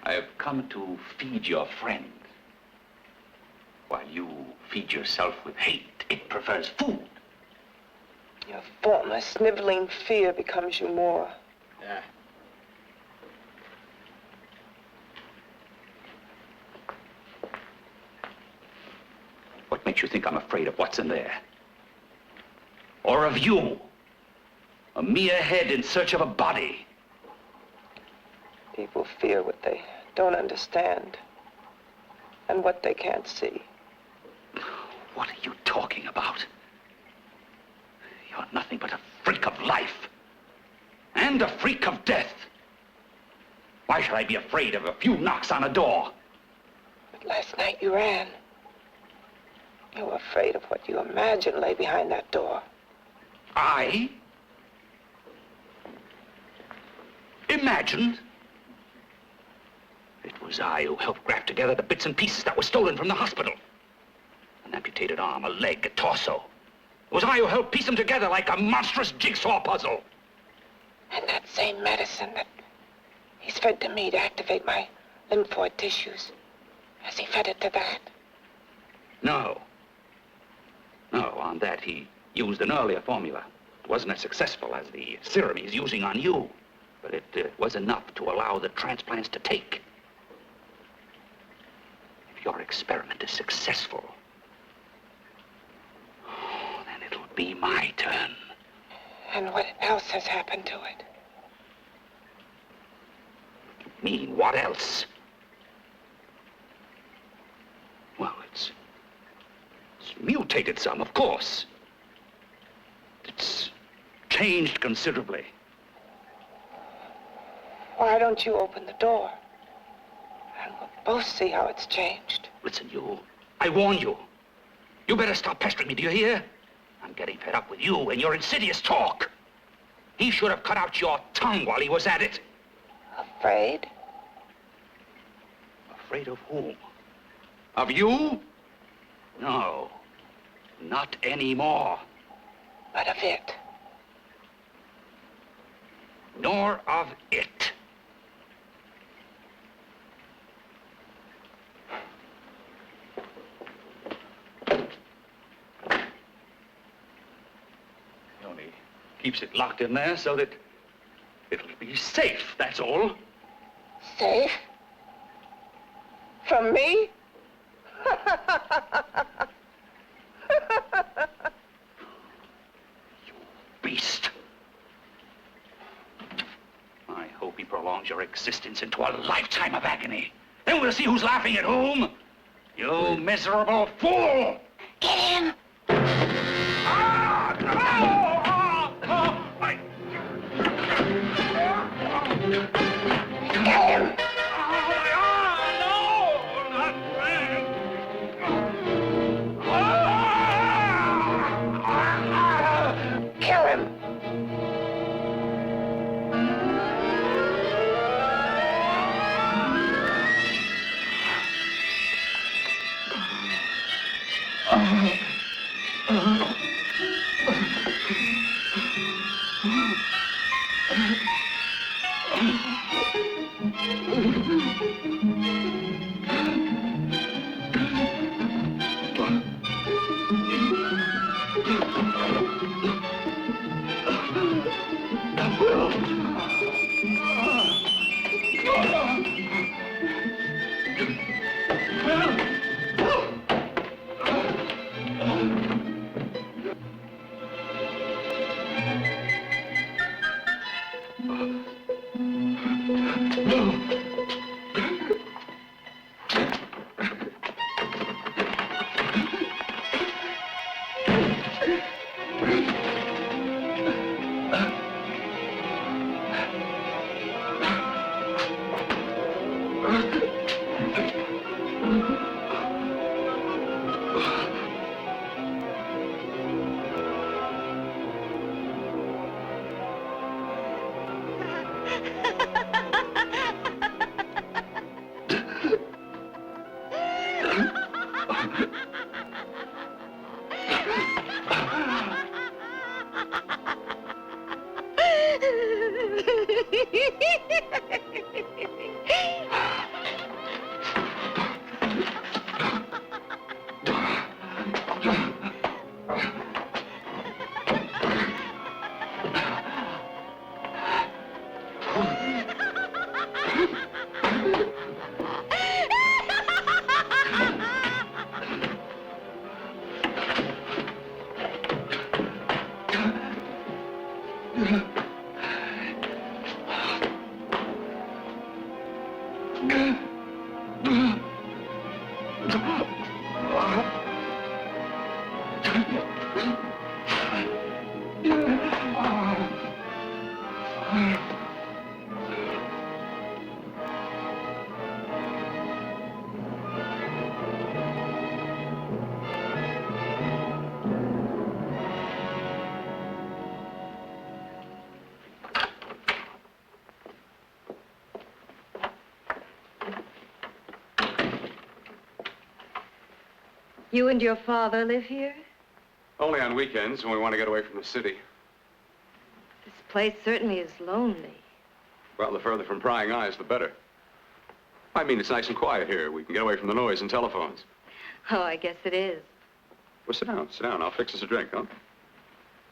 I have come to feed your friend. While you feed yourself with hate, it prefers food.
Your former sniveling fear becomes you more.
Yeah. What makes you think I'm afraid of what's in there? Or of you? A mere head in search of a body.
People fear what they don't understand and what they can't see.
What are you talking about? You're nothing but a freak of life. And a freak of death. Why should I be afraid of a few knocks on a door?
But last night you ran. You were afraid of what you imagined lay behind that door.
I? Imagined? It was I who helped graft together the bits and pieces that were stolen from the hospital. An amputated arm, a leg, a torso. It was I who helped piece them together like a monstrous jigsaw puzzle.
And that same medicine that he's fed to me to activate my lymphoid tissues, has he fed it to that?
No. No, on that he used an earlier formula. It wasn't as successful as the serum he's using on you, but it was enough to allow the transplants to take. If your experiment is successful, then it'll be my turn.
And what else has happened to it?
You mean, what else? Well, it's mutated some, of course. It's changed considerably.
Why don't you open the door? And we'll both see how it's changed.
Listen, you. I warned you. You better stop pestering me, do you hear? I'm getting fed up with you and your insidious talk. He should have cut out your tongue while he was at it.
Afraid?
Afraid of whom? Of you? No. Not anymore.
But of it.
Nor of it. He only keeps it locked in there so that it'll be safe, that's all.
Safe? From me?
Beast. I hope he prolongs your existence into a lifetime of agony. Then we'll see who's laughing at whom. You miserable fool!
Get him! Get him! Kill him!
You and your father live here?
Only on weekends when we want to get away from the city.
This place certainly is lonely.
Well, the further from prying eyes, the better. I mean, it's nice and quiet here. We can get away from the noise and telephones.
Oh, I guess it is.
Well, sit down, sit down. I'll fix us a drink, huh?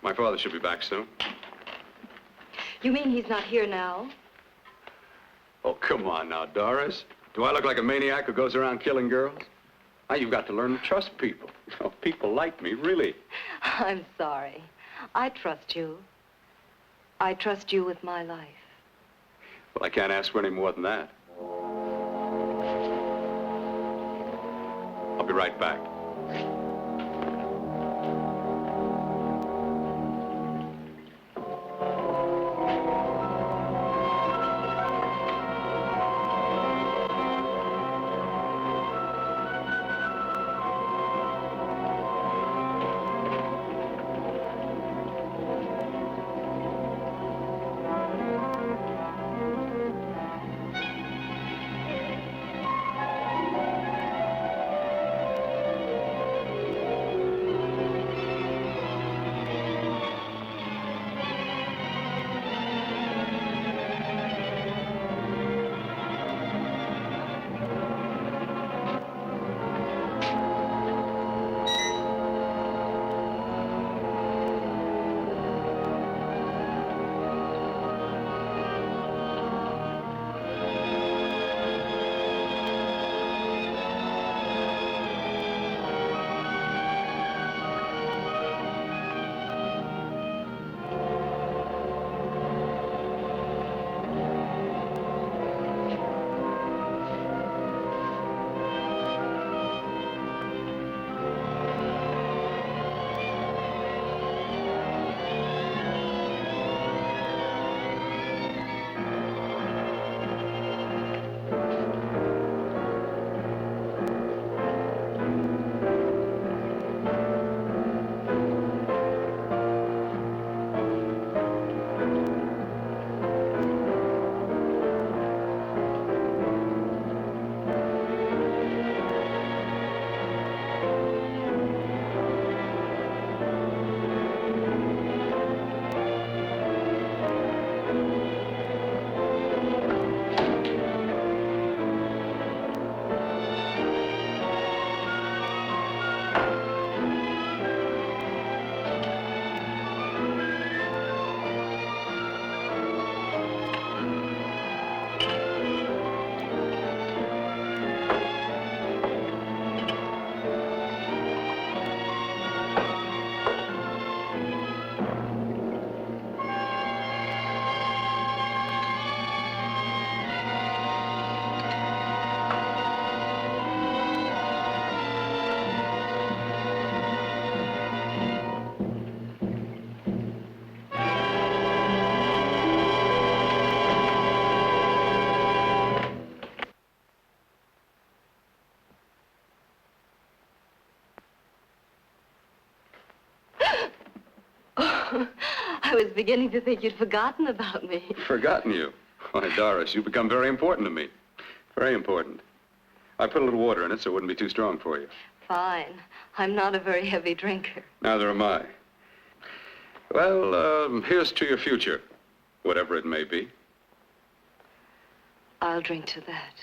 My father should be back soon.
You mean he's not here now?
Oh, come on now, Doris. Do I look like a maniac who goes around killing girls? Now, you've got to learn to trust people. You know, people like me, really.
I'm sorry. I trust you. I trust you with my life.
Well, I can't ask for any more than that. I'll be right back.
I was beginning to think you'd forgotten about me.
Forgotten you? Why, Doris, you've become very important to me. Very important. I put a little water in it so it wouldn't be too strong for you.
Fine. I'm not a very heavy drinker.
Neither am I. Well, here's to your future, whatever it may be.
I'll drink to that.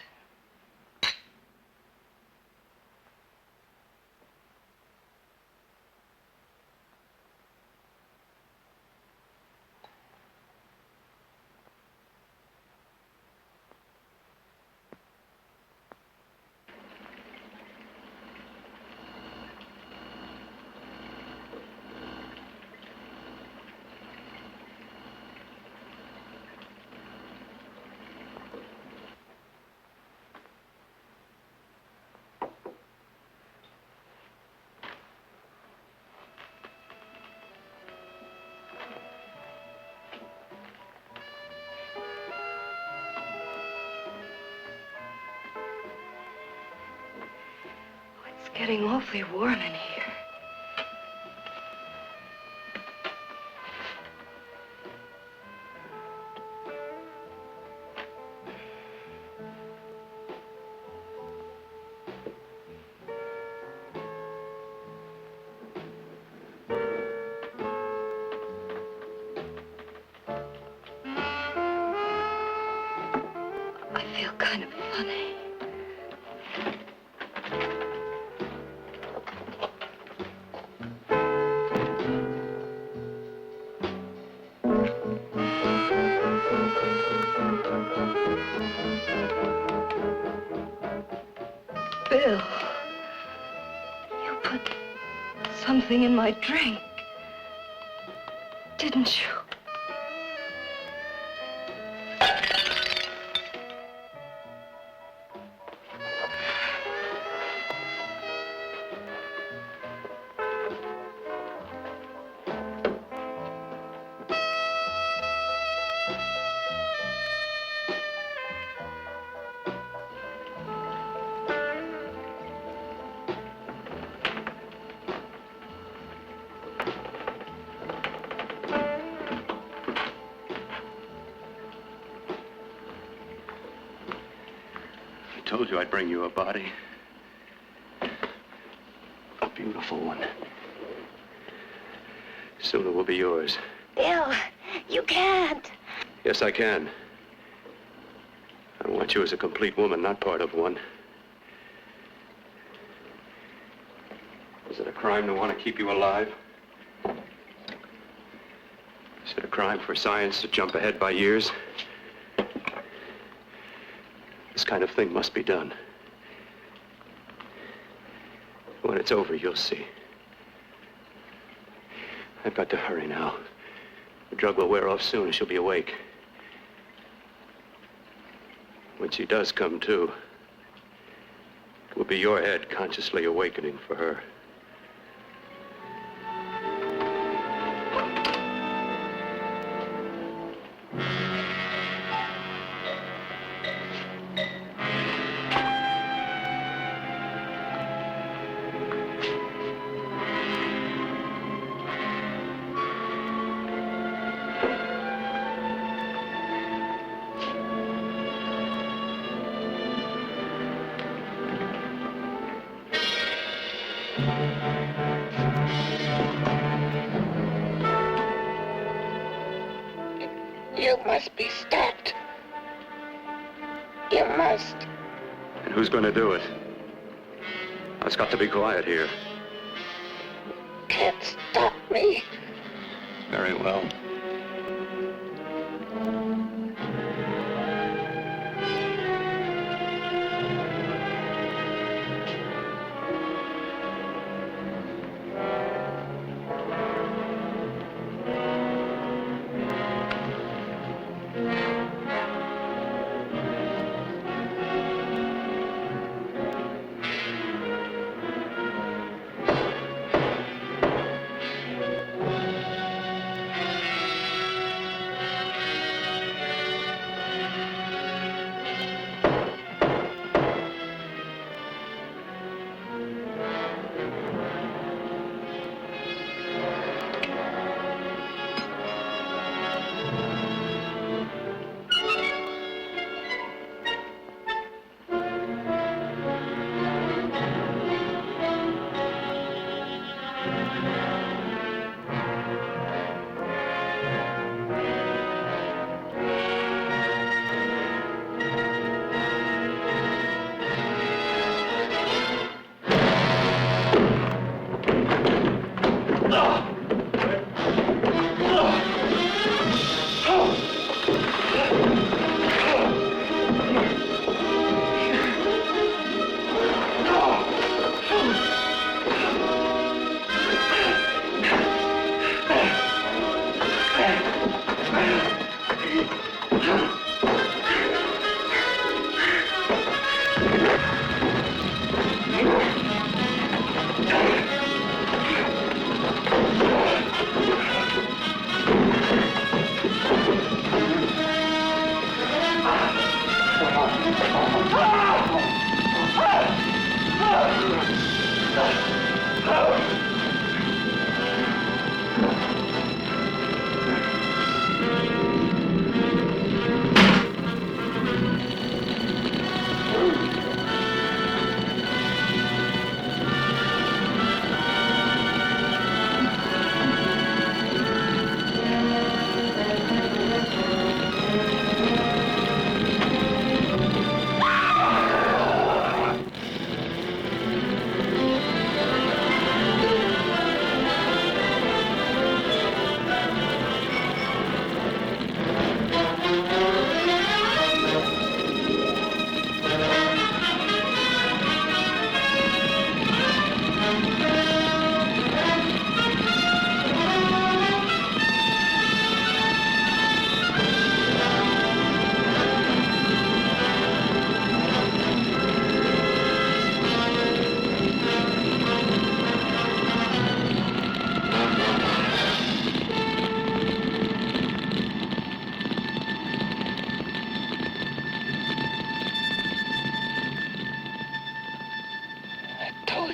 It's getting awfully warm in here. kind of funny. Bill, you put something in my drink, didn't you?
I told you I'd bring you a body. A beautiful one. Soon it will be yours.
Bill, you can't.
Yes, I can. I want you as a complete woman, not part of one. Is it a crime to want to keep you alive? Is it a crime for science to jump ahead by years? This kind of thing must be done. When it's over, you'll see. I've got to hurry now. The drug will wear off soon and she'll be awake. When she does come to, it will be your head consciously awakening for her.
You must be stopped. You must.
And who's going to do it? It's got to be quiet here.
Can't stop me.
Very well.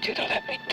you to let me